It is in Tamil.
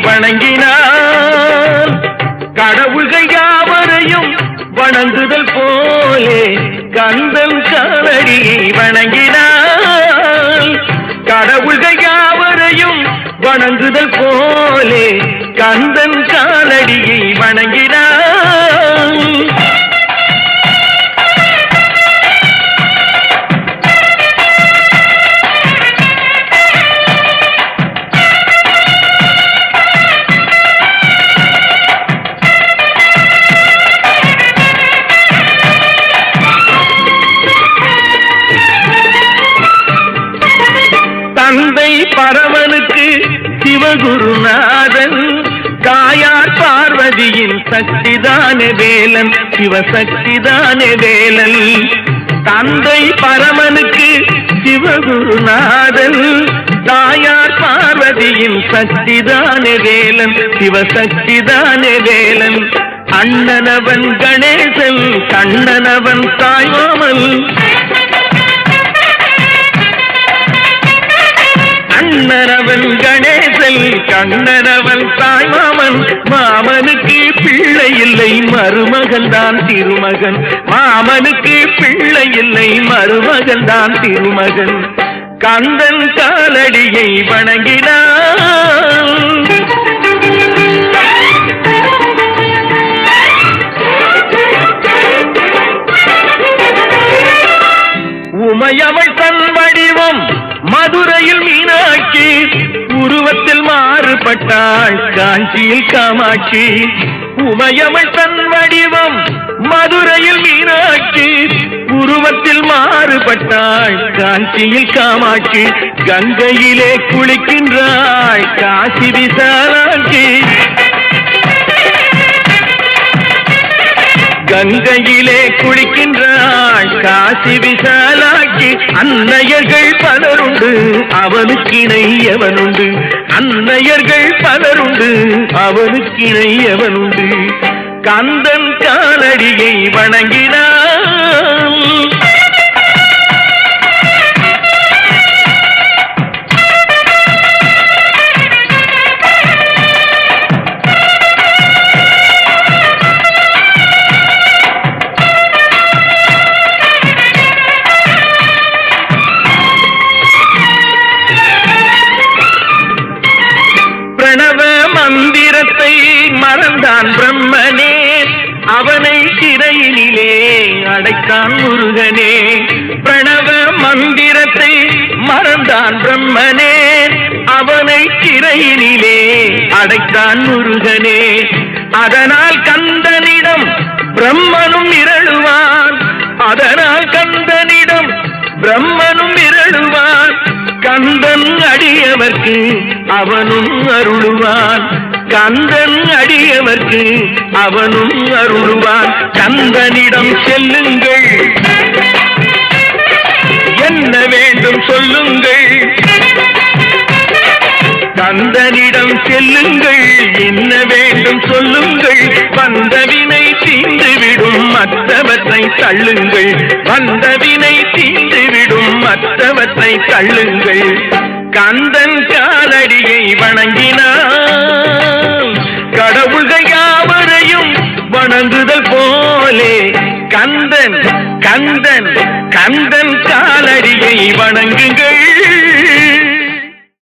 வணங்கினான் கடவுள்கள் யாவரையும் வணங்குதல் போலே கந்தன் காலடியை வணங்கினான் கடவுள்கள் யாவரையும் வணங்குதல் போலே கந்தன் காலடியை வணங்கினான் தந்தை பரமனுக்கு சிவகுருநாதன் தாயார் பார்வதியின் சக்திதானே வேலன் சிவசக்திதானே வேலன் தந்தை பரமனுக்கு சிவகுருநாதன் தாயார் பார்வதியின் சக்திதானே வேலன் சிவசக்திதானே வேலன் அண்ணனவன் கணேசன் கண்ணனவன் தாய்மாமன் அண்ணனவன் கணேசன் கண்ணனவன் தாய்மாமன் மாமனுக்கு பிள்ளை இல்லை மருமகன் தான் திருமகன் மாமனுக்கு பிள்ளை இல்லை மருமகன் தான் திருமகன் கந்தன் காலடியை வணங்கினான் உமையவள் தன் வடிவம் மதுரையில் மீனாட்சி உருவத்தில் மாறுபட்டாள் காஞ்சியில் காமாட்சி உமையவள் தன் வடிவம் மதுரையில் மீனாட்சி உருவத்தில் மாறுபட்டாள் காஞ்சியில் காமாட்சி கங்கையிலே குளிக்கின்றாள் காசி விசாலாட்சி கங்கையிலே குளிக்கின்றாள் காசி விசாலாட்சி அன்னையர்கள் பலருண்டு அவனுக்கிணை எவனுண்டு அன்னையர்கள் பலருண்டு அவனுக்கிணை எவனுண்டு கந்தன் காலடியை வணங்கினான் மந்திரத்தை மறந்தான் பிரம்மனே அவனை சிறையினிலே அடைத்தான் முருகனே பிரணவ மந்திரத்தை மறந்தான் பிரம்மனே அவனை சிறையினிலே அடைத்தான் முருகனே அதனால் கந்தனிடம் பிரம்மனும் இரழுவான் அதனால் கந்தனிடம் பிரம்மனும் இரழுவான் கந்தன் அடியவர்க்கு அவனும் அருளுவான் கந்தன் அடியவர்க்கு அவனும் அருளுவான் கந்தனிடம் செல்லுங்கள் என்ன வேண்டும் சொல்லுங்கள் கந்தனிடம் செல்லுங்கள் என்ன வேண்டும் சொல்லுங்கள் வந்தவினை தீர்ந்துவிடும் மற்றவற்றை தள்ளுங்கள் வந்தவினை தீர்ந்துவிடும் மற்றவற்றை தள்ளுங்கள் கந்தன் காலடியை வணங்கினான் கடவுள்கள் யாவரையும் வணங்குதல் போலே கந்தன் கந்தன் கந்தன் காலடியை வணங்குங்கள்